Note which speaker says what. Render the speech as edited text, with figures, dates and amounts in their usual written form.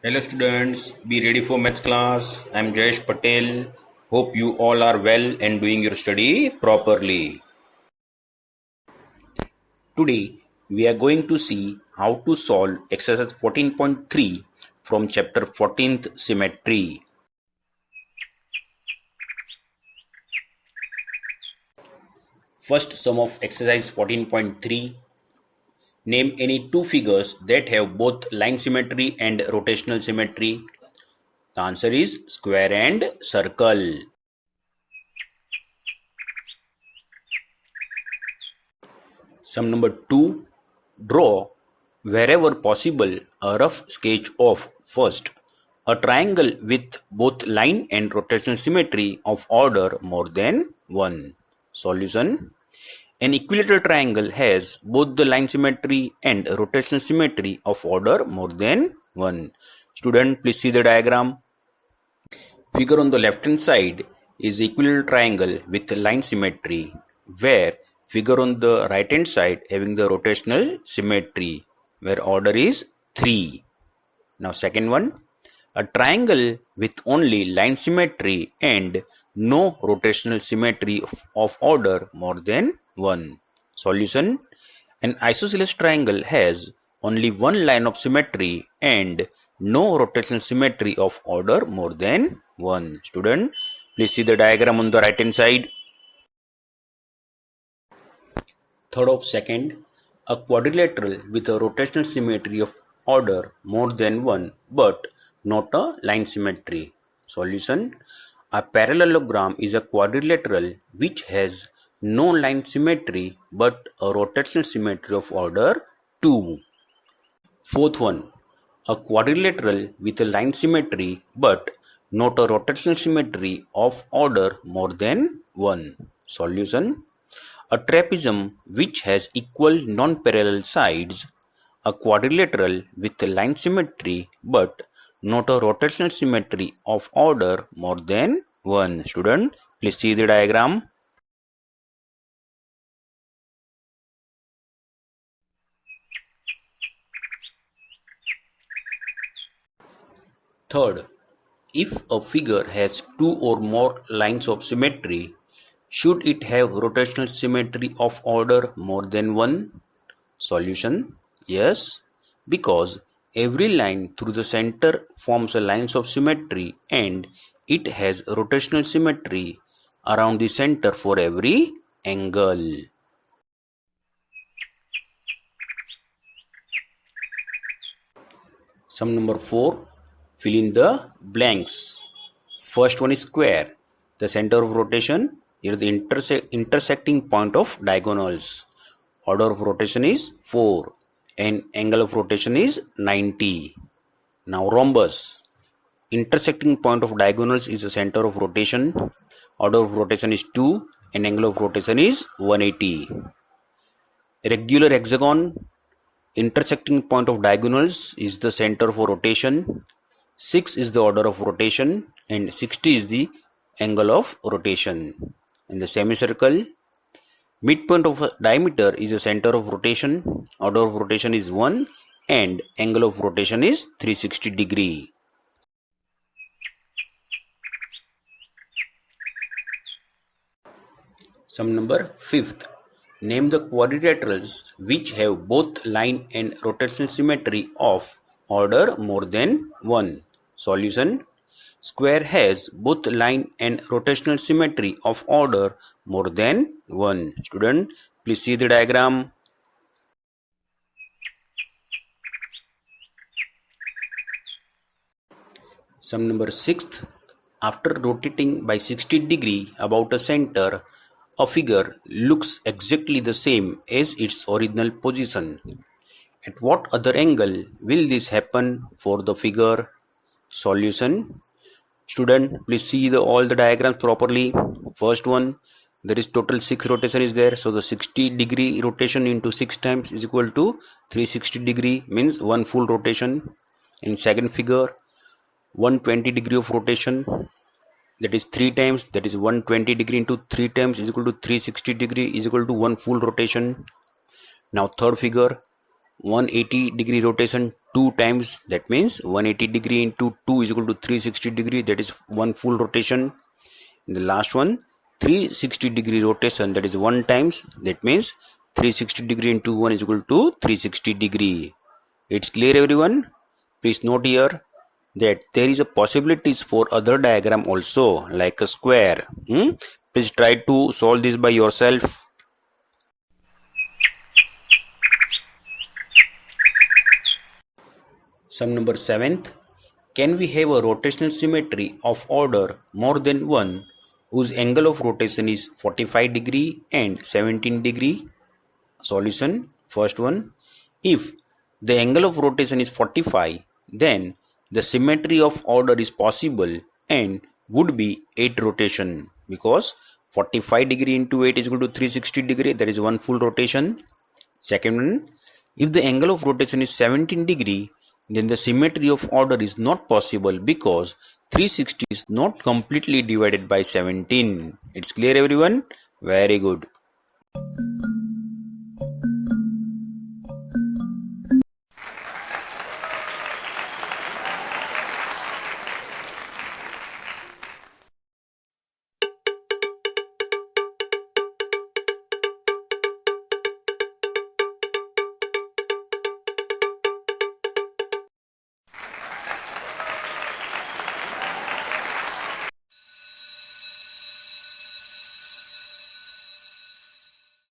Speaker 1: Hello students, be ready for maths class. I am Jayesh Patel. Hope you all are well and doing your study properly. Today we are going to see how to solve exercise 14.3 from chapter 14th symmetry. First sum of exercise 14.3. Name any two figures that have both line symmetry and rotational symmetry. The answer is square and circle. Sum number 2. Draw, wherever possible, a rough sketch of first, a triangle with both line and rotational symmetry of order more than 1. Solution. An equilateral triangle has both the line symmetry and rotational symmetry of order more than 1. Student, please see the diagram. Figure on the left hand side is equilateral triangle with line symmetry, where figure on the right hand side having the rotational symmetry, where order is 3. Now second one, a triangle with only line symmetry and no rotational symmetry of order more than 1. Solution. An isosceles triangle has only one line of symmetry and no rotational symmetry of order more than 1. Student, please see the diagram on the right hand side. Third of second, a quadrilateral with a rotational symmetry of order more than 1 but not a line symmetry. Solution. A parallelogram is a quadrilateral which has no line symmetry but a rotational symmetry of order 2. Fourth one, a quadrilateral with a line symmetry but not a rotational symmetry of order more than 1. Solution. A trapezium which has equal non-parallel sides, a quadrilateral with a line symmetry but not a rotational symmetry of order more than 1. Student, please see the diagram. Third, if a figure has two or more lines of symmetry, should it have rotational symmetry of order more than 1? Solution. Yes, because every line through the center forms a lines of symmetry and it has rotational symmetry around the center for every angle. Sum number 4. Fill in the blanks. First one is square. The center of rotation is the intersecting point of diagonals. Order of rotation is 4 and angle of rotation is 90. Now rhombus. Intersecting point of diagonals is the center of rotation. Order of rotation is 2 and angle of rotation is 180. Regular hexagon. Intersecting point of diagonals is the center for rotation. 6 is the order of rotation and 60 is the angle of rotation. In the semicircle, midpoint of a diameter is the center of rotation. Order of rotation is 1 and angle of rotation is 360 degree. Sum number 5th. Name the quadrilaterals which have both line and rotational symmetry of order more than 1. Solution. Square has both line and rotational symmetry of order more than 1. Student, please see the diagram. Sum number 6th. After rotating by 60 degree about a center, a figure looks exactly the same as its original position. At what other angle will this happen for the figure? Solution. Student, please see all the diagrams properly. First one, there is total 6 rotation is there. So the 60 degree rotation into 6 times is equal to 360 degree, means one full rotation. In second figure, 120 degree of rotation, that is 3 times, that is 120 degree into 3 times is equal to 360 degree is equal to one full rotation. Now third figure, 180 degree rotation 2 times, that means 180 degree into 2 is equal to 360 degree, that is one full rotation. The last one, 360 degree rotation, that is 1 times, that means 360 degree into 1 is equal to 360 degree. It's clear everyone? Please note here that there is a possibilities for other diagram also, like a square. Please try to solve this by yourself. Sum number 7th. Can we have a rotational symmetry of order more than 1 whose angle of rotation is 45 degree and 17 degree? Solution. First one. If the angle of rotation is 45, then the symmetry of order is possible and would be 8 rotation, because 45 degree into 8 is equal to 360 degree, that is one full rotation. Second one, if the angle of rotation is 17 degree, then the symmetry of order is not possible because 360 is not completely divided by 17. It's clear everyone? Very good.